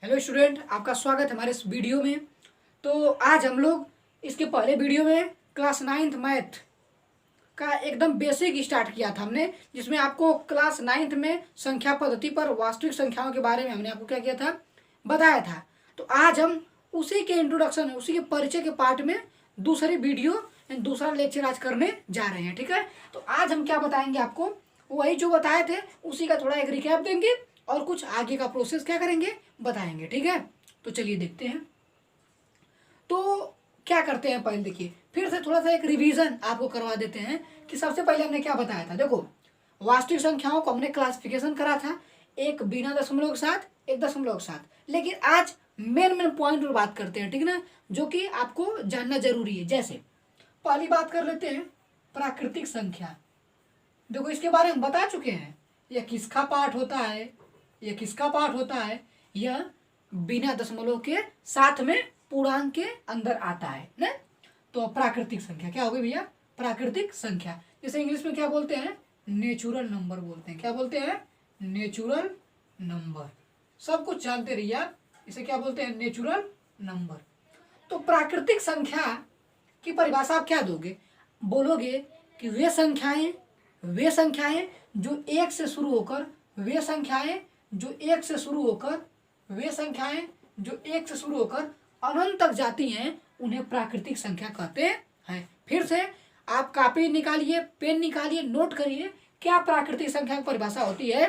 Hello student, आपका स्वागत है हमारे इस वीडियो में। तो आज हम लोग इसके पहले वीडियो में क्लास 9th मैथ का एकदम बेसिक स्टार्ट किया था हमने, जिसमें आपको क्लास 9th में संख्या पद्धति पर वास्तविक संख्याओं के बारे में हमने आपको क्या किया था, बताया था। तो आज हम उसी के इंट्रोडक्शन, उसी के परिचय के पार्ट में दूसरी वीडियो दूसरा लेक्चर आज करने जा रहे हैं। ठीक है, तो आज हम क्या बताएंगे आपको, वही जो बताए थे उसी का थोड़ा एक रिकैप देंगे और कुछ आगे का प्रोसेस क्या करेंगे, बताएंगे। ठीक है, तो चलिए देखते हैं। तो क्या करते हैं, पहले देखिए, फिर से थोड़ा सा एक रिवीजन आपको करवा देते हैं कि सबसे पहले हमने क्या बताया था। देखो, वास्तविक संख्याओं को हमने क्लासिफिकेशन करा था, एक बिना दशमलव के साथ, एक दशमलव के साथ। लेकिन आज मेन पॉइंट पर बात करते हैं, ठीक ना, जो कि आपको जानना जरूरी है। जैसे पहली बात कर लेते हैं प्राकृतिक संख्या। देखो, इसके बारे में बता चुके हैं, यह किसका पार्ट होता है, यह किसका पार्ट होता है, यह बिना दशमलव के साथ में पूर्णांक के अंदर आता है ना। तो प्राकृतिक संख्या क्या होगी भैया, प्राकृतिक संख्या। जैसे इंग्लिश में क्या बोलते हैं, नेचुरल नंबर बोलते हैं। क्या बोलते हैं, नेचुरल नंबर। सब कुछ जानते रहिए आप, इसे क्या बोलते हैं, नेचुरल नंबर। तो प्राकृतिक संख्या की परिभाषा आप क्या दोगे, बोलोगे कि वे संख्याएं जो एक से शुरू होकर, वे संख्याएं जो एक से शुरू होकर, वे संख्याएं जो एक से शुरू होकर अनंत तक जाती हैं, उन्हें प्राकृतिक संख्या कहते हैं। फिर से आप कॉपी निकालिए, पेन निकालिए, नोट करिए, क्या प्राकृतिक संख्या की परिभाषा होती है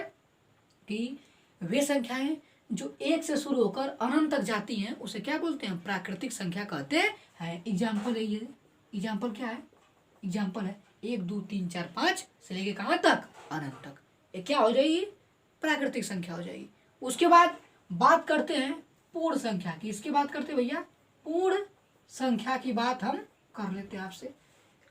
कि वे संख्याएं जो एक से शुरू होकर अनंत तक जाती हैं, उसे क्या बोलते हैं, प्राकृतिक संख्या कहते हैं। एग्जाम्पल है ये, एग्जाम्पल क्या है, एग्जाम्पल है 1 2 3 4 5 से लेके कहाँ तक, अनंत तक। ये क्या हो जाएगी, प्राकृतिक संख्या हो जाएगी। उसके बाद बात करते हैं पूर्ण संख्या की। इसकी बात करते हैं भैया, पूर्ण संख्या की बात हम कर लेते हैं आपसे।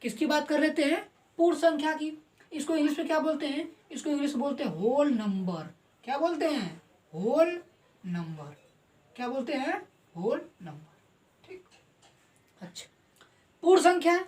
किसकी बात कर लेते हैं, पूर्ण संख्या की। इसको इंग्लिश में क्या बोलते हैं, इसको इंग्लिश में बोलते हैं होल नंबर। क्या बोलते हैं, होल नंबर। क्या बोलते हैं, होल नंबर। ठीक, अच्छा, पूर्ण संख्या,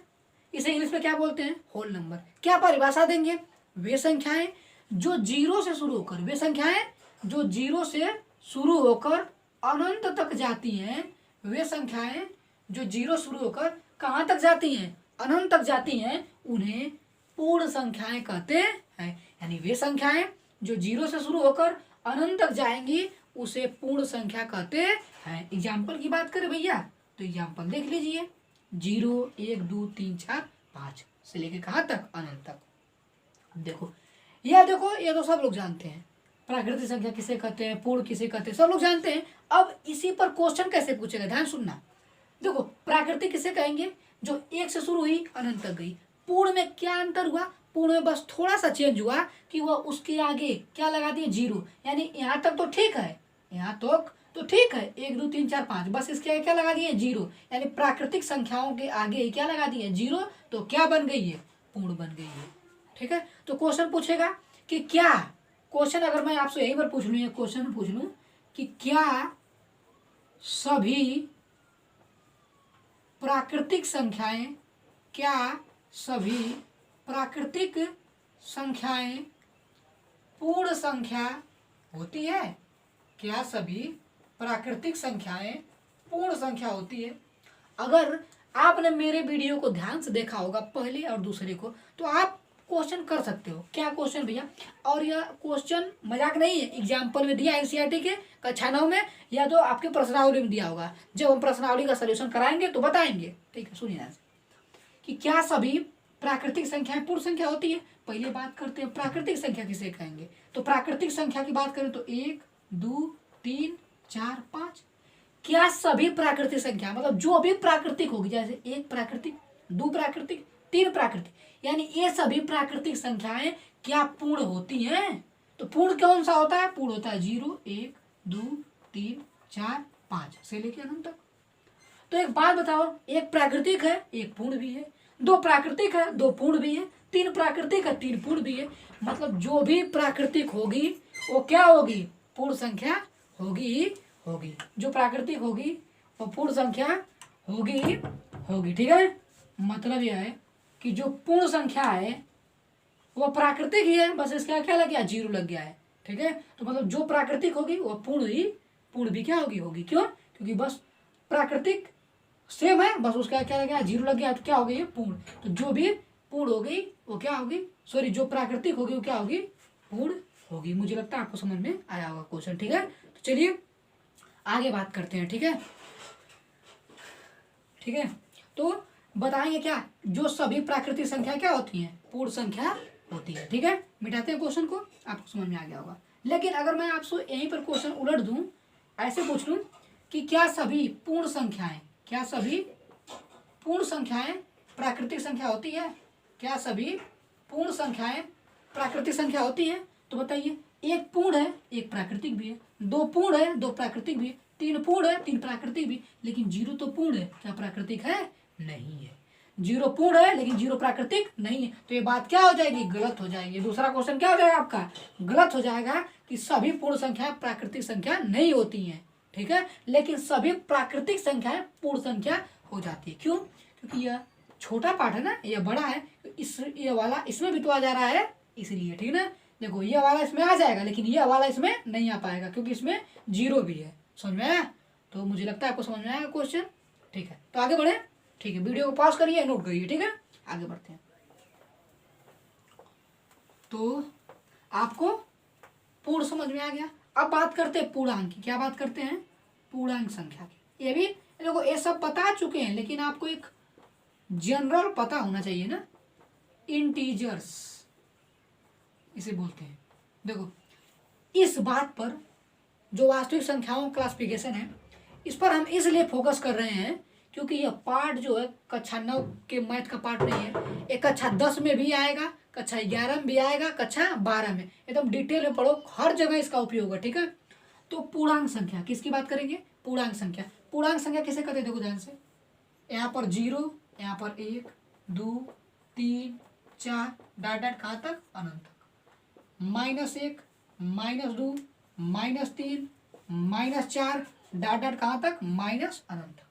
इसे इंग्लिश में क्या बोलते हैं, होल नंबर। क्या परिभाषा देंगे, वे संख्याएं जो जीरो से शुरू होकर, वे संख्याएं जो जीरो से शुरू होकर अनंत तक जाती हैं, वे संख्याएं जो जीरो शुरू होकर कहाँ तक जाती हैं, अनंत तक जाती हैं, उन्हें पूर्ण संख्याएं कहते हैं। यानी वे संख्याएं जो जीरो से शुरू होकर अनंत तक जाएंगी, उसे पूर्ण संख्या कहते हैं। एग्जाम्पल की बात करें भैया, तो एग्जाम्पल देख लीजिए, 0 1 2 3 4 5 से लेके कहाँ तक, अनंत तक। देखो, ये तो सब लोग जानते हैं, प्राकृतिक संख्या किसे कहते हैं, पूर्ण किसे कहते हैं, सब लोग जानते हैं। अब इसी पर क्वेश्चन कैसे पूछेगा, ध्यान सुनना। देखो, प्राकृतिक किसे कहेंगे, जो एक से शुरू हुई अनंत तक गई। पूर्ण में क्या अंतर हुआ, पूर्ण में बस थोड़ा सा चेंज हुआ कि वह उसके आगे क्या लगा दिए, 0। यानी यहाँ तक तो ठीक है, यहाँ तक तो ठीक है, 1 2 3 4 5, बस इसके आगे क्या लगा दिए, 0। यानी प्राकृतिक संख्याओं के आगे क्या लगा दिए, 0। तो क्या बन गई है, पूर्ण बन गई है। ठीक है, तो क्वेश्चन पूछेगा कि क्या, क्वेश्चन अगर मैं आपसे यही पर पूछ लूँ, ये क्वेश्चन पूछ लूँ कि क्या सभी प्राकृतिक संख्याएं, क्या सभी प्राकृतिक संख्याएं पूर्ण संख्या होती है, क्या सभी प्राकृतिक संख्याएं पूर्ण संख्या होती है। अगर आपने मेरे वीडियो को ध्यान से देखा होगा, पहले और दूसरे को, तो आप क्वेश्चन कर सकते हो। क्या क्वेश्चन भैया, और यह क्वेश्चन मजाक नहीं है, एग्जाम्पल में दिया एनसीईआरटी के कक्षा 9 में, या तो आपके प्रश्नावली में दिया होगा। जब हम प्रश्नावली का सलूशन कराएंगे तो बताएंगे। ठीक है, सुनिए कि क्या सभी प्राकृतिक संख्याएं पूर्ण संख्या होती है। पहले बात करते हैं प्राकृतिक संख्या किसे कहेंगे। तो प्राकृतिक संख्या की बात करें तो 1 2 3 4 5, क्या सभी प्राकृतिक संख्या, मतलब जो भी प्राकृतिक होगी, जैसे 1 प्राकृतिक, 2 प्राकृतिक, 3 प्राकृतिक, यानी ये सभी प्राकृतिक संख्याएं क्या पूर्ण होती हैं। तो पूर्ण कौन सा होता है, पूर्ण होता है 0 1 2 3 4 5 से लेके अनंत तक। तो एक बात बताओ, एक प्राकृतिक है, एक पूर्ण भी है, 2 प्राकृतिक है, 2 पूर्ण भी है, 3 प्राकृतिक है, 3 पूर्ण भी है। मतलब जो भी प्राकृतिक होगी वो क्या होगी, पूर्ण संख्या होगी। जो प्राकृतिक होगी वो पूर्ण संख्या होगी। ठीक है, मतलब यह है कि जो पूर्ण संख्या है वो प्राकृतिक ही है, बस इसका क्या लग गया, 0 लग गया है। ठीक है, तो मतलब जो प्राकृतिक होगी वो पूर्ण भी क्या होगी, होगी। क्यों? क्योंकि बस प्राकृतिक सेम है, बस उसका क्या लग गया, जीरो लग गया, तो क्या हो गई ये पूर्ण। तो जो भी पूर्ण हो गई वो क्या होगी, सॉरी जो प्राकृतिक होगी वो क्या होगी, पूर्ण होगी। मुझे लगता है आपको समझ में आया होगा क्वेश्चन। ठीक है, तो चलिए आगे बात करते हैं। ठीक है, ठीक है, तो बताएंगे क्या, जो सभी प्राकृतिक संख्या क्या होती हैं, पूर्ण संख्या होती है। ठीक है, मिटाते हैं क्वेश्चन को, आपको समझ में आ गया होगा। लेकिन अगर मैं आपसे यहीं पर क्वेश्चन उलट दूं, ऐसे पूछ लूं कि क्या सभी पूर्ण संख्याएं, क्या सभी पूर्ण संख्याएं प्राकृतिक संख्या होती है, क्या सभी पूर्ण संख्याएं प्राकृतिक संख्या होती है, तो बताइए, एक पूर्ण है एक प्राकृतिक भी है, दो पूर्ण है दो प्राकृतिक भी है, तीन पूर्ण है तीन प्राकृतिक भी, लेकिन जीरो तो पूर्ण है, क्या प्राकृतिक है, नहीं है। जीरो पूर्ण है लेकिन जीरो प्राकृतिक नहीं है, तो ये बात क्या हो जाएगी, गलत हो जाएगी। दूसरा क्वेश्चन क्या हो जाएगा आपका, गलत हो जाएगा कि सभी पूर्ण संख्याएं प्राकृतिक संख्या नहीं होती हैं। ठीक है, लेकिन सभी प्राकृतिक संख्याएं पूर्ण संख्या हो जाती है। क्यों? क्योंकि यह छोटा पार्ट है ना, यह बड़ा है, इस ये वाला इसमें भी तो आ जा रहा है, इसलिए। ठीक है ना, देखो ये वाला इसमें आ जाएगा लेकिन ये वाला इसमें नहीं आ पाएगा क्योंकि इसमें जीरो भी है। समझ में आया? तो मुझे लगता है आपको समझ में आएगा क्वेश्चन। ठीक है, तो आगे बढ़े। ठीक है, वीडियो को पॉज करिए, नोट करिए। ठीक है, आगे बढ़ते हैं। तो आपको पूर्ण समझ में आ गया। अब बात करते हैं पूर्णांक की। क्या बात करते हैं, पूर्णांक संख्या की। ये भी देखो, ये सब बता चुके हैं लेकिन आपको एक जनरल पता होना चाहिए ना, इंटीजर्स इसे बोलते हैं। देखो, इस बात पर जो वास्तविक संख्याओं क्लासिफिकेशन है, इस पर हम इसलिए फोकस कर रहे हैं क्योंकि यह पार्ट जो है कक्षा 9 के मैथ का पार्ट नहीं है, एक कक्षा 10 में भी आएगा, कक्षा 11 में भी आएगा, कक्षा 12 में, एकदम डिटेल में पढ़ो, हर जगह इसका उपयोग है। ठीक है, तो पूर्णांक संख्या किसकी बात करेंगे, पूर्णांक संख्या। पूर्णांक संख्या किसे कहते हैं, देखो ध्यान से, यहाँ पर 0, यहाँ पर 1 2 3 4 डाट डाट कहाँ तक, अनंत तक, -1 -2 -3 -4 डाट डाट कहाँ तक, अनंत तक।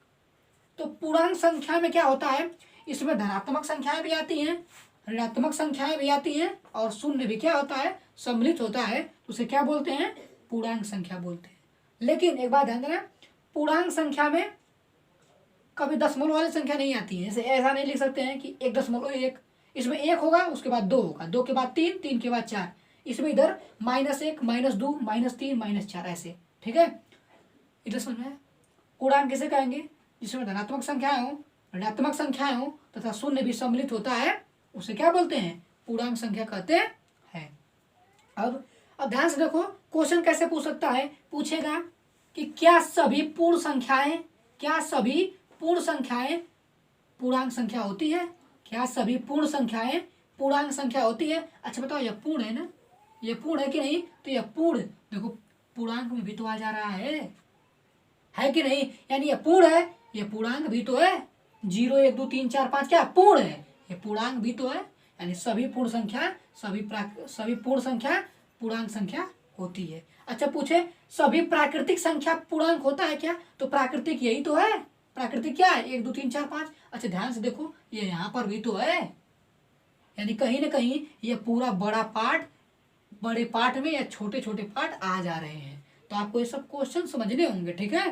तो पूर्णांक संख्या में क्या होता है, इसमें धनात्मक संख्याएं भी आती हैं, ऋणात्मक संख्याएं भी आती हैं, और शून्य भी क्या होता है, सम्मिलित होता है, तो उसे क्या बोलते हैं, पूर्णांक संख्या बोलते हैं। लेकिन एक बात ध्यान देना, पूर्णांक संख्या में कभी दशमलव वाली संख्या नहीं आती है। जैसे ऐसा नहीं लिख सकते हैं कि 1.1, इसमें 1 होगा, उसके बाद 2 होगा, 2 के बाद 3, 3 के बाद 4, इसमें इधर -1 -2 -3 -4 ऐसे। ठीक है, इधर समझ में। पूर्णांक किसे कहेंगे, जिसमें धनात्मक संख्याएं हो, ऋणात्मक संख्याएं हो तथा शून्य भी सम्मिलित होता है, उसे क्या बोलते हैं, पूर्णांक संख्या कहते हैं। अब ध्यान से देखो, क्वेश्चन कैसे पूछ सकता है, पूछेगा कि क्या सभी पूर्ण संख्याएं, क्या सभी पूर्ण संख्याएं पूर्णांक संख्या होती है, क्या सभी पूर्ण संख्याएं पूर्णांक संख्या होती है। अच्छा बताओ, यह पूर्ण है ना, यह पूर्ण है कि नहीं, तो यह पूर्ण, देखो पूर्णांक में भी तो आ जा रहा है कि नहीं, यानी यह पूर्ण है, यह पूर्णांक भी तो है। 0 1 2 3 4 5 क्या पूर्ण है, ये पूर्णांक भी तो है, यानी सभी पूर्ण संख्या, सभी पूर्ण संख्या पूर्णांक संख्या होती है। अच्छा पूछे, सभी प्राकृतिक संख्या पूर्णांक होता है क्या, तो प्राकृतिक यही तो है, प्राकृतिक क्या है, 1 2 3 4 5। अच्छा ध्यान से देखो, ये यहाँ पर भी तो है, यानी कहीं ना कहीं ये पूरा बड़ा पार्ट, बड़े पार्ट में या छोटे छोटे पार्ट आ जा रहे हैं। तो आपको ये सब क्वेश्चन समझने होंगे। ठीक है,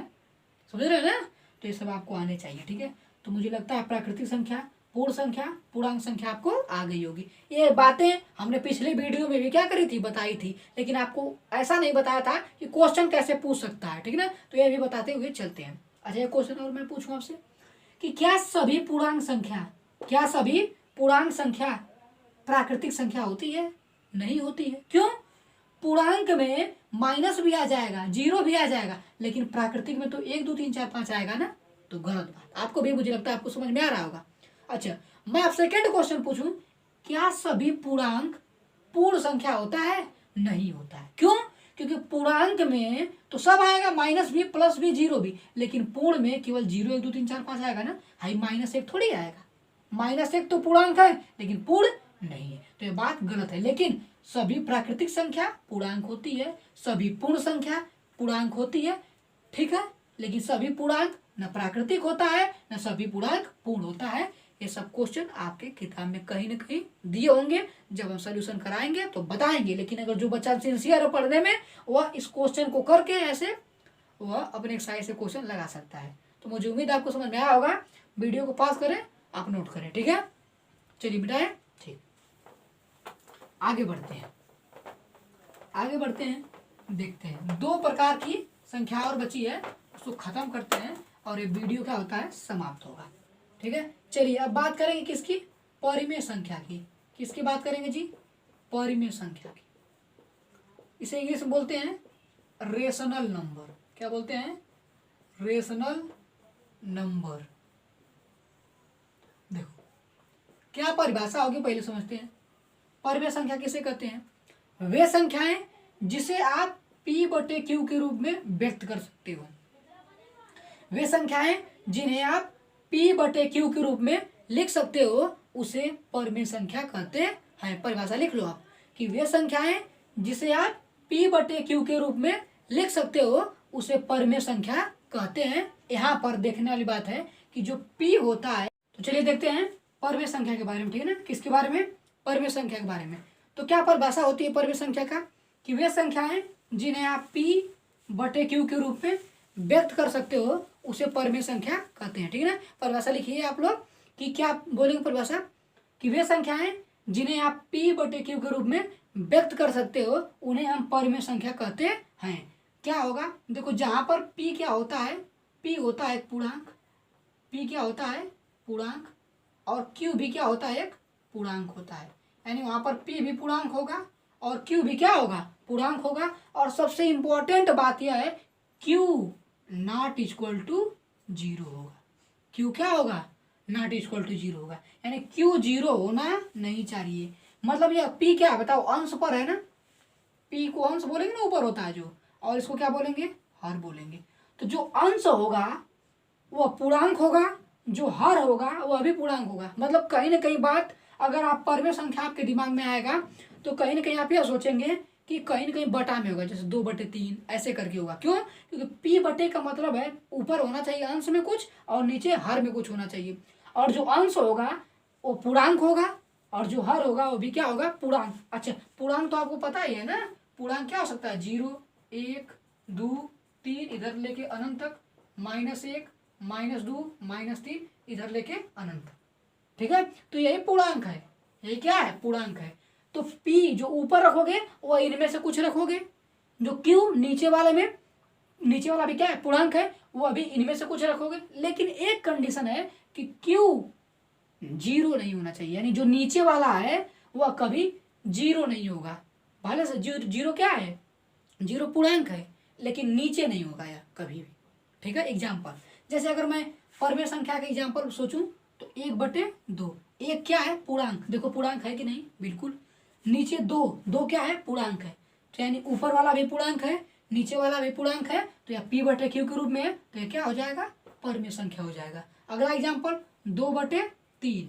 समझ रहे हैं ना, तो ये सब आपको आने चाहिए। ठीक है, तो मुझे लगता है प्राकृतिक संख्या, पूर्ण संख्या, पूर्णांक संख्या आपको आ गई होगी। ये बातें हमने पिछले वीडियो में भी क्या करी थी, बताई थी, लेकिन आपको ऐसा नहीं बताया था कि क्वेश्चन कैसे पूछ सकता है। ठीक है ना, तो ये भी बताते हुए चलते हैं। अच्छा एक क्वेश्चन और मैं पूछूं आपसे कि क्या सभी पूर्णांक संख्या, क्या सभी पूर्णांक संख्या प्राकृतिक संख्या होती है, नहीं होती है। क्यों, पूर्णांक में माइनस भी आ जाएगा, 0 भी आ जाएगा, लेकिन प्राकृतिक में तो 1 2 3 4 5 आएगा ना, तो गलत बात। आपको भी मुझे लगता है आपको समझ में आ रहा होगा। अच्छा मैं आप सेकेंड क्वेश्चन पूछूं, क्या सभी पूर्णांक पूर्ण संख्या होता है, नहीं होता है। क्यों, क्योंकि पूर्णांक में तो सब आएगा, माइनस भी प्लस भी 0 भी, लेकिन पूर्ण में केवल 0 1 2 3 4 5 आएगा ना, हाई -1 थोड़ी आएगा। -1 तो पूर्णांक है लेकिन पूर्ण नहीं है, तो ये बात गलत है। लेकिन सभी प्राकृतिक संख्या पूर्णांक होती है, सभी पूर्ण संख्या पूर्णांक होती है। ठीक है, लेकिन सभी पूर्णांक न प्राकृतिक होता है न सभी पूर्णांक पूर्ण होता है। ये सब क्वेश्चन आपके किताब में कहीं न कहीं दिए होंगे, जब हम सोल्यूशन कराएंगे तो बताएंगे। लेकिन अगर जो बच्चा सिंसियर है पढ़ने में, वह इस क्वेश्चन को करके ऐसे वह अपने साइड से क्वेश्चन लगा सकता है। तो मुझे उम्मीद है आपको समझ में आया होगा। वीडियो को पॉज करें, आप नोट करें, ठीक है। चलिए मिटाएं, ठीक। आगे बढ़ते हैं, देखते हैं 2 प्रकार की संख्या और बची है, उसको खत्म करते हैं और ये वीडियो क्या होता है, समाप्त होगा, ठीक है। चलिए अब बात करेंगे किसकी, परिमेय संख्या की। किसकी बात करेंगे जी, परिमेय संख्या की। इसे इंग्लिश में बोलते हैं रेशनल नंबर। क्या बोलते हैं, रेशनल नंबर। देखो क्या परिभाषा होगी, पहले समझते हैं। परिमेय संख्या किसे कहते हैं, वे संख्याएं जिसे आप P/Q के रूप में व्यक्त कर सकते हो। वे संख्याएं जिन्हें आप P/Q के रूप में लिख सकते हो उसे परिमेय संख्या कहते हैं। परिभाषा लिख लो आप कि वे संख्याएं जिसे आप P/Q के रूप में लिख सकते हो उसे परिमेय संख्या कहते हैं। यहाँ पर देखने वाली बात है कि जो P होता है, तो चलिए देखते हैं परिमेय संख्या के बारे में, ठीक है ना। किसके बारे में, परिमेय संख्या के बारे में। तो क्या परिभाषा होती है परिमेय संख्या का, कि वे संख्याएं जिन्हें आप P/Q के रूप में व्यक्त कर सकते हो उसे परिमेय संख्या कहते हैं, ठीक है ना। परिभाषा लिखिए आप लोग कि क्या बोलेंगे परिभाषा, कि वे संख्याएं जिन्हें आप P/Q के रूप में व्यक्त कर सकते हो उन्हें हम परिमेय संख्या कहते हैं। क्या होगा, देखो जहां पर P क्या होता है, P होता है एक पूर्णांक, P क्या होता है पूर्णांक, और Q भी क्या होता है एक पूर्णांक होता है। यानी वहां पर P भी पूर्णांक होगा और Q भी क्या होगा, पूर्णांक होगा। और सबसे इंपॉर्टेंट बात यह है Q नॉट इक्वल टू 0 होगा। Q क्या होगा, नॉट इक्वल टू 0 होगा, यानी Q 0 होना नहीं चाहिए। मतलब यह P क्या है बताओ, अंश पर है ना, P को अंश बोलेंगे ना, ऊपर होता है जो, और इसको क्या बोलेंगे, हर बोलेंगे। तो जो अंश होगा वह पूर्णांक होगा, जो हर होगा वह भी पूर्णांक होगा। मतलब कहीं ना कहीं बात, अगर आप परिमेय संख्या आपके दिमाग में आएगा तो कहीं ना कहीं आप यह सोचेंगे कि कहीं ना कहीं बटा में होगा, जैसे 2/3 ऐसे करके होगा। क्यों, क्योंकि P बटे का मतलब है ऊपर होना चाहिए अंश में कुछ और नीचे हर में कुछ होना चाहिए। और जो अंश होगा वो पूर्णांक होगा और जो हर होगा वो भी क्या होगा, पूर्णांक। अच्छा पूर्णांक तो आपको पता ही है ना, पूर्णांक क्या हो सकता है, 0, 1, 2, 3 इधर लेके अनंत तक, -1, -2, -3 इधर लेके अनंत, ठीक है। तो यही पूर्णांक है, यही क्या है, पूर्णांक है। तो P जो ऊपर रखोगे वो इनमें से कुछ रखोगे, जो Q नीचे वाले में, नीचे वाला भी क्या है, पूर्णांक है, वो अभी इनमें से कुछ रखोगे। लेकिन एक कंडीशन है कि Q 0 नहीं होना चाहिए, यानी जो नीचे वाला है वह कभी 0 नहीं होगा। भले से 0 क्या है, 0 पूर्णांक है, लेकिन नीचे नहीं होगा या कभी भी, ठीक है। एग्जाम्पल, जैसे अगर मैं परिमेय संख्या का एग्जाम्पल सोचूं तो 1/2, एक क्या है, पूर्णांक। देखो पूर्णांक है कि नहीं, बिल्कुल। नीचे 2 क्या है, पूर्णांक है। तो यानी ऊपर वाला भी पूर्णांक है, नीचे वाला भी पूर्णांक है, तो यह P/Q के रूप में है, तो यह क्या हो जाएगा, परिमेय संख्या हो जाएगा। अगला एग्जाम्पल 2/3।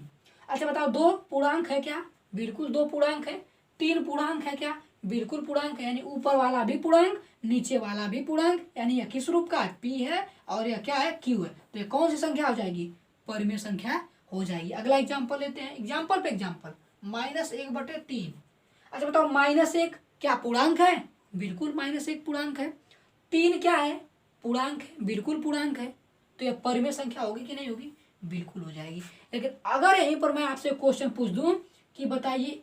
अच्छा बताओ 2 पूर्णांक है क्या, बिल्कुल 2 पूर्णांक है। 3 पूर्णांक है क्या, बिल्कुल पूर्णांक है, यानी ऊपर वाला भी पूर्णांक नीचे वाला भी पूर्णांक, यानी यह किस रूप का है, P है और यह क्या है, Q है। तो यह कौन सी संख्या हो जाएगी, परिमेय संख्या हो जाएगी। अगला एग्जाम्पल लेते हैं, एग्जाम्पल पे एग्जाम्पल, -1/3। अच्छा बताओ -1 क्या पूर्णांक है, बिल्कुल -1 पूर्णांक है। 3 क्या है, पूर्णांक है, बिल्कुल पूर्णांक है। तो यह परिमेय संख्या होगी कि नहीं होगी, बिल्कुल हो जाएगी। लेकिन अगर यहीं पर मैं आपसे क्वेश्चन पूछ दूं कि बताइए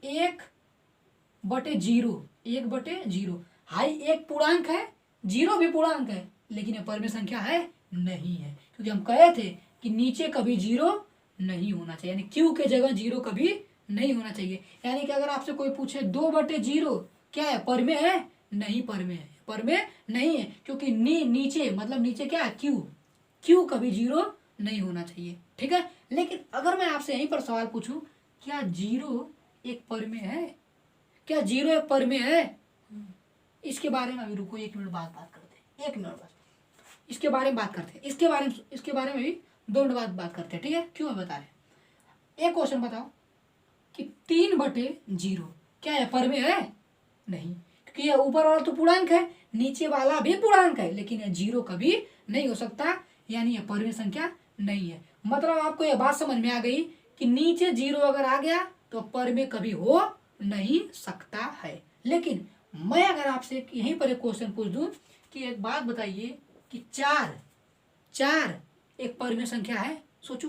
1/0, 1/0, हाई एक पूर्णांक है, 0 भी पूर्णांक है, लेकिन यह परिमेय संख्या है नहीं है, क्योंकि हम कहे थे कि नीचे कभी 0 नहीं होना चाहिए, यानी Q के जगह 0 कभी नहीं होना चाहिए। यानी कि अगर आपसे कोई पूछे 2/0 क्या है, परिमेय है, नहीं परिमेय है, परिमेय नहीं है, क्योंकि नीचे मतलब नीचे क्या है, Q कभी 0 नहीं होना चाहिए, ठीक है। लेकिन अगर मैं आपसे यहीं पर सवाल पूछूं, क्या 0 एक परिमेय है, क्या 0 एक परिमेय है, इसके बारे में अभी रुको, 1 मिनट बाद बात करते हैं, 1 मिनट बस, इसके बारे में बात करते हैं, इसके बारे में भी 2 मिनट बाद बात करते हैं, ठीक है। क्यों है बता रहे, एक क्वेश्चन बताओ कि 3/0 क्या है, परिमेय है, नहीं, क्योंकि यह ऊपर वाला तो पूर्णांक है, नीचे वाला भी पूर्णांक है, लेकिन यह 0 कभी नहीं हो सकता, यानी यह परिमेय संख्या नहीं है। मतलब आपको यह बात समझ में आ गई कि नीचे 0 अगर आ गया तो परिमेय कभी हो नहीं सकता है। लेकिन मैं अगर आपसे यहीं पर एक क्वेश्चन पूछ दूं कि एक बात बताइए कि चार चार एक परिमेय संख्या है। सोचो,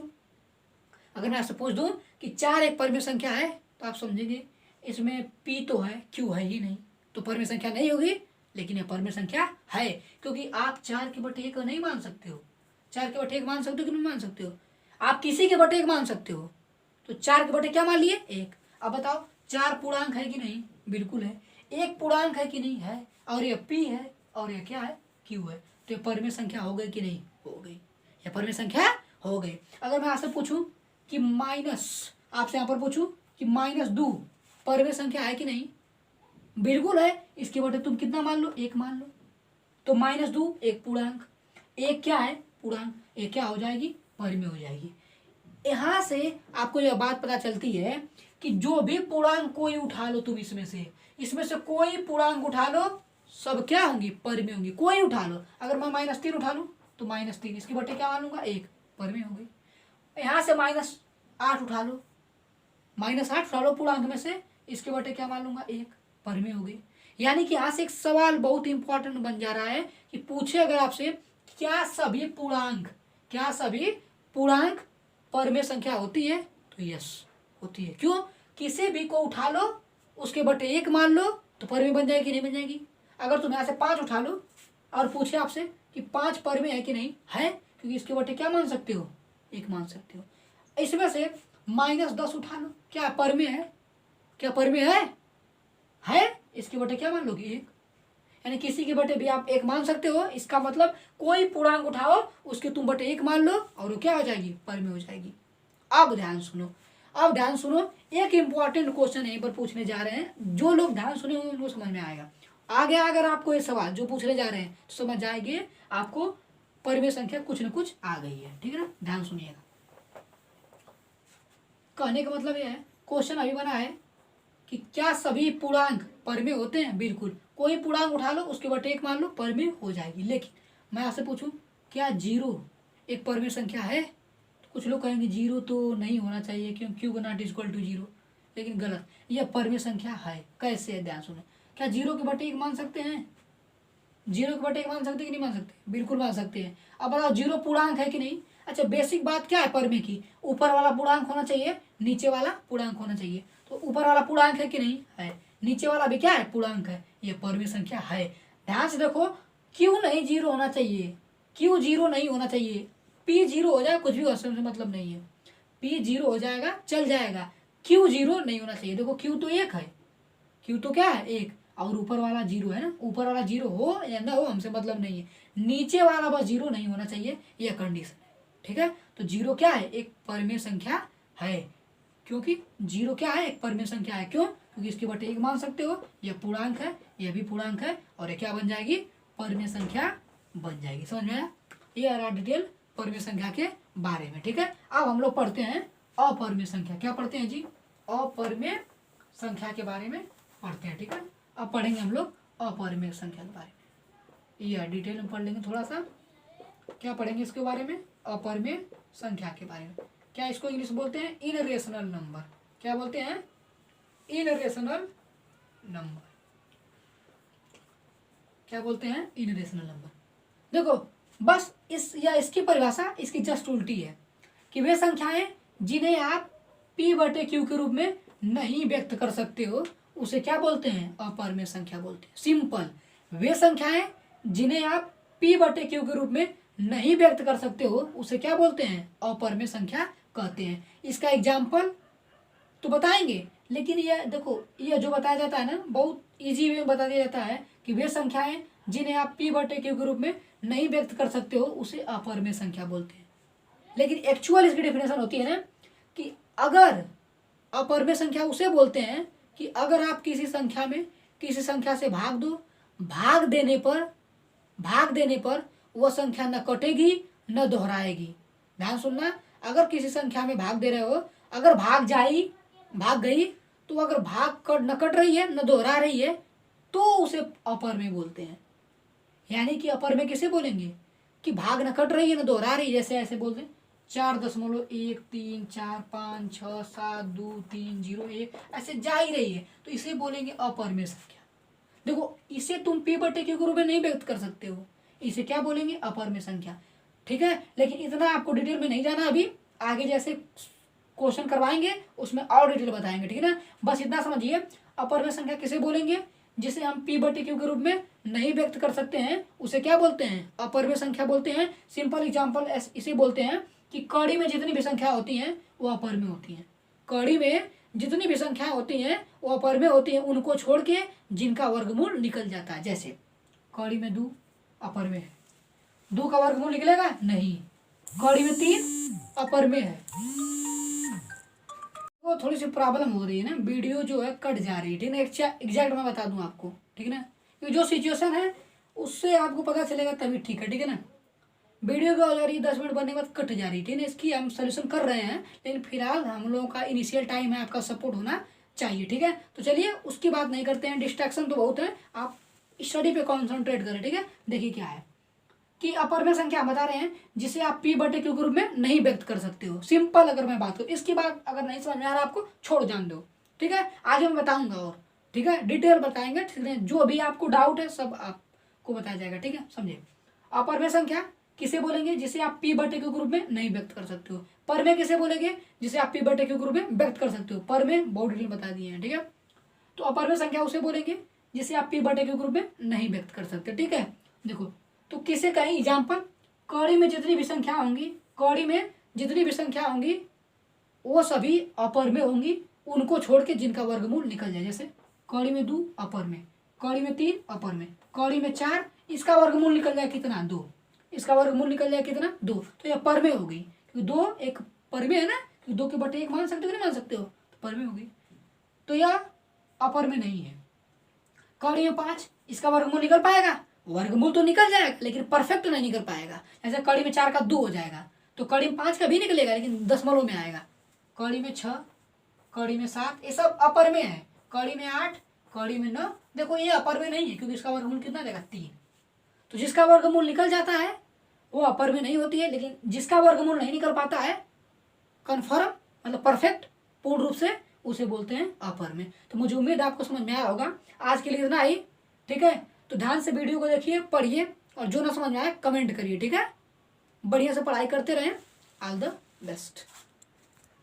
अगर मैं आपसे पूछ दूं कि चार एक परिमेय संख्या है तो आप समझेंगे इसमें पी तो है, क्यू है ही नहीं, तो परिमेय संख्या नहीं होगी। लेकिन यह परिमेय संख्या है, क्योंकि आप 4/1 नहीं मान सकते हो। 4/1 मान सकते हो कि नहीं मान सकते हो? आप किसी के बटे 1 मान सकते हो, तो 4/, क्या मान लिए? 1। अब बताओ 4 पूर्णांक है कि नहीं? बिल्कुल है। 1 पूर्णांक है कि नहीं? है। और ये पी है और ये क्या है? क्यू है। तो ये परिमेय संख्या हो गई कि नहीं? हो गई। ये परिमेय संख्या हो गई। अगर मैं आपसे पूछूं कि आपसे यहाँ पर पूछूं कि -2 परिमेय संख्या है कि नहीं? बिल्कुल है। इसके बटे तुम कितना मान लो? 1 मान लो। तो -2 एक पूर्णांक, 1 क्या है? पूर्णांक। एक क्या हो जाएगी? परिमेय हो जाएगी। यहाँ से आपको यह बात पता चलती है कि जो भी पूर्णांक कोई उठा लो तुम, इसमें से कोई पूर्णांक उठा लो, सब क्या होंगी? परिमेय होंगी। कोई उठा लो, अगर मैं -3 उठा लूँ तो -3, इसके बटे क्या मान लूंगा? 1, परिमेय हो गई। यहाँ से -8 उठा लो, -8 उठा लो पूर्णांक में से, इसके बटे क्या मान लूंगा? 1, परिमेय हो गई। यानी कि यहाँ से एक सवाल बहुत इंपॉर्टेंट बन जा रहा है कि पूछे अगर आपसे क्या सभी पूर्णांक परिमेय संख्या होती है? तो यस, होती है। क्यों? किसी भी को उठा लो, उसके बटे 1 मान लो, तो परिमेय बन जाएगी नहीं बन जाएगी? अगर तुम यहाँ से 5 उठा लो और पूछे आपसे कि 5 परिमेय है कि नहीं? है, क्योंकि इसके बटे क्या मान सकते हो? 1 मान सकते हो। इसमें से -10 उठा लो, क्या परिमेय है? क्या परिमेय है? इसके बटे क्या मान लोगे? 1। यानी किसी के बटे भी आप 1 मान सकते हो। इसका मतलब कोई पूर्णांक उठाओ, उसके तुम बटे 1 मान लो और वो क्या हो जाएगी? परिमेय हो जाएगी। अब ध्यान सुनो, एक इंपॉर्टेंट क्वेश्चन यहीं पर पूछने जा रहे हैं। जो लोग ध्यान सुने होंगे उनको समझ में आएगा। आगे अगर आपको ये सवाल जो पूछने जा रहे हैं तो समझ जाएंगे आपको परिमेय संख्या कुछ न कुछ आ गई है। ठीक है ना? ध्यान सुनिएगा। कहने का मतलब यह है, क्वेश्चन अभी बना है कि क्या सभी पूर्णांक परिमेय होते हैं? बिल्कुल। कोई पूर्णांक उठा लो, उसके बटे 1 मान लो, परिमेय हो जाएगी। लेकिन मैं आपसे पूछूं क्या 0 एक परिमेय संख्या है? तो कुछ लोग कहेंगे 0 तो नहीं होना चाहिए, क्यों? Q not equal to 0। लेकिन गलत, यह परिमेय संख्या है। कैसे है? ध्यान सुनो। क्या 0 के बटे 1 मान सकते हैं? 0 के बटे 1 मान सकते कि नहीं मान सकते? बिल्कुल मान सकते हैं। अब बताओ 0 पूर्णांक है कि नहीं? अच्छा, बेसिक बात क्या है परिमेय की? ऊपर वाला पूर्णांक होना चाहिए, नीचे वाला पूर्णांक होना चाहिए। तो ऊपर वाला पूर्णांक है कि नहीं? है। नीचे वाला भी क्या है? पूर्णांक है। ये परिमेय संख्या है। ध्यान से देखो, क्यों नहीं 0 होना चाहिए? क्यों 0 नहीं होना चाहिए? पी 0 हो जाए कुछ भी से मतलब नहीं है। पी 0 हो जाएगा, चल जाएगा। क्यू 0 नहीं होना चाहिए। देखो क्यू तो 1 है, क्यू तो क्या है? 1, और ऊपर वाला 0 है ना। ऊपर वाला 0 हो या ना हो हमसे मतलब नहीं है, नीचे वाला बस 0 नहीं होना चाहिए, यह कंडीशन है। ठीक है? तो 0 क्या है? एक परिमेय संख्या है। क्योंकि 0 क्या है? एक परिमेय संख्या है। क्यों? क्योंकि इसके बटे 1 मान सकते हो। यह पूर्णांक है, यह भी पूर्णांक है, और ये क्या बन जाएगी? परिमेय संख्या बन जाएगी। समझ में आया? ये आ रहा डिटेल परिमेय संख्या के बारे में। ठीक है? अब हम लोग पढ़ते हैं अपरिमेय संख्या। क्या पढ़ते हैं जी? अपरिमेय संख्या के बारे में पढ़ते हैं। ठीक है? अब पढ़ेंगे हम लोग अपरिमेय संख्या के बारे में। ये डिटेल में पढ़ लेंगे थोड़ा सा। क्या पढ़ेंगे इसके बारे में? अपरिमेय संख्या के बारे में। क्या इसको इंग्लिश बोलते हैं? इनरेशनल नंबर। क्या बोलते हैं? इनरेशनल नंबर। क्या बोलते हैं? इनरेशनल नंबर। देखो बस इसकी परिभाषा इसकी जस्ट उल्टी है कि वे संख्याएं जिन्हें आप p/q के रूप में नहीं व्यक्त कर सकते हो उसे क्या बोलते हैं? अपरिमेय संख्या बोलते हैं। सिंपल। वे संख्याएं जिन्हें आप p/q के रूप में नहीं व्यक्त कर सकते हो उसे क्या बोलते हैं? अपरिमेय संख्या कहते हैं। इसका एग्जाम्पल तो बताएंगे, लेकिन यह देखो, यह जो बताया जाता है ना, बहुत इजी वे में बता दिया जाता है कि वे संख्याएं जिन्हें आप p/q के रूप में नहीं व्यक्त कर सकते हो उसे अपरिमेय संख्या बोलते हैं। लेकिन एक्चुअल इसकी डेफिनेशन होती है ना कि अगर अपरिमेय संख्या उसे बोलते हैं कि अगर आप किसी संख्या से भाग दो, भाग देने पर वह संख्या न कटेगी न दोहराएगी। ध्यान सुनना, अगर किसी संख्या में भाग दे रहे हो, अगर भाग गई तो अगर न कट रही है न दोहरा रही है तो उसे अपरिमेय बोलते हैं। यानी कि अपरिमेय किसे बोलेंगे? कि भाग न कट रही है न दोहरा रही है। जैसे ऐसे बोलते हैं 4.134567230 ऐसे जा ही रही है तो इसे बोलेंगे अपरिमेय संख्या। देखो इसे तुम p/q के रूप में नहीं व्यक्त कर सकते हो, इसे क्या बोलेंगे, अपर में संख्या। ठीक है, लेकिन इतना आपको डिटेल में नहीं जाना अभी, आगे जैसे क्वेश्चन करवाएंगे उसमें और डिटेल बताएंगे। ठीक है ना, बस इतना समझिए, अपर में संख्या किसे बोलेंगे, जिसे हम p/q के रूप में नहीं व्यक्त कर सकते हैं उसे क्या बोलते हैं, अपर में संख्या बोलते हैं। सिंपल एग्जांपल इसे बोलते हैं कि कड़ी में जितनी भी संख्या होती हैं वो अपर में होती हैं। कड़ी में जितनी भी संख्याएं होती हैं वो अपर में होती हैं, उनको छोड़ के जिनका वर्गमूल निकल जाता है। जैसे कड़ी में 2 अपर में है, 2 का वर्गमूल निकलेगा नहीं। कड़ी में 3 अपर में है। वो थोड़ी सी प्रॉब्लम हो रही है ना, वीडियो जो है कट जा रही है। ठीक है, एग्जैक्ट मैं बता दूं आपको। ठीक है ना, क्योंकि जो सिचुएशन है उससे आपको पता चलेगा तभी ठीक है। ठीक है ना, वीडियो क्या हो जा रही है 10 मिनट बनने के बाद कट जा रही है। ठीक है, इसकी हम सोल्यूशन कर रहे हैं, लेकिन फिलहाल हम लोगों का इनिशियल टाइम है, आपका सपोर्ट होना चाहिए। ठीक है, तो चलिए उसकी बात नहीं करते हैं, डिस्ट्रैक्शन तो बहुत है, आप स्टडी पे कॉन्सेंट्रेट करें। ठीक है, देखिए क्या है कि अपर में संख्या बता रहे हैं जिसे आप p/q के रूप में नहीं व्यक्त कर सकते हो। सिंपल अगर मैं बात करूँ, इसकी बात अगर नहीं समझ में आ रहा आपको छोड़ जान दो। ठीक है, आगे मैं बताऊंगा और ठीक है डिटेल बताएंगे। ठीक है, जो भी आपको डाउट है सब आपको बताया जाएगा। ठीक है, समझिए, अपर में संख्या किसे बोलेंगे, जिसे आप p/q के रूप में नहीं व्यक्त कर सकते हो। पर में किसे बोलेंगे, जिसे आप p/q के रूप में व्यक्त कर सकते हो। पर में बहुत डिटेल बता दिए हैं। ठीक है, तो अपर में संख्या उसे बोलेंगे जिसे आप p/q के रूप में नहीं व्यक्त कर सकते। ठीक है, देखो तो किसे कहें एग्जाम्पल, कड़ी में जितनी भी संख्या होंगी, कड़ी में जितनी भी संख्या होंगी वो सभी अपर में होंगी, उनको छोड़ के जिनका वर्गमूल निकल जाए। जैसे कड़ी में 2 अपर में, कड़ी में 3 अपर में, कड़ी में 4, इसका वर्गमूल निकल जाए कितना, 2। इसका वर्गमूल निकल जाए कितना, 2, तो यह पर में होगी, क्योंकि 2 एक पर में है ना, 2 के बटे 1 मान सकते हो कि नहीं मान सकते हो, तो पर में होगी, तो यह अपर में नहीं है। कड़ी में 5, इसका वर्गमूल निकल पाएगा, वर्गमूल तो निकल जाएगा लेकिन परफेक्ट नहीं निकल पाएगा। जैसे कड़ी में 4 का 2 हो जाएगा, तो कड़ी में 5 का भी निकलेगा लेकिन दशमलव में आएगा। कड़ी में 6, कड़ी में 7, ये सब अपर में है। कड़ी में 8, कड़ी में 9, देखो ये अपर में नहीं है क्योंकि इसका वर्गमूल कितना देगा, 3। तो जिसका वर्गमूल निकल जाता है वो अपर में नहीं होती है, लेकिन जिसका वर्गमूल नहीं निकल पाता है कन्फर्म मतलब परफेक्ट पूर्ण रूप से, उसे बोलते हैं अपर में। तो मुझे उम्मीद आपको समझ में आया होगा। आज के लिए इतना ही। ठीक है, तो ध्यान से वीडियो को देखिए, पढ़िए, और जो ना समझ में आए कमेंट करिए। ठीक है, बढ़िया से पढ़ाई करते रहें। All the best.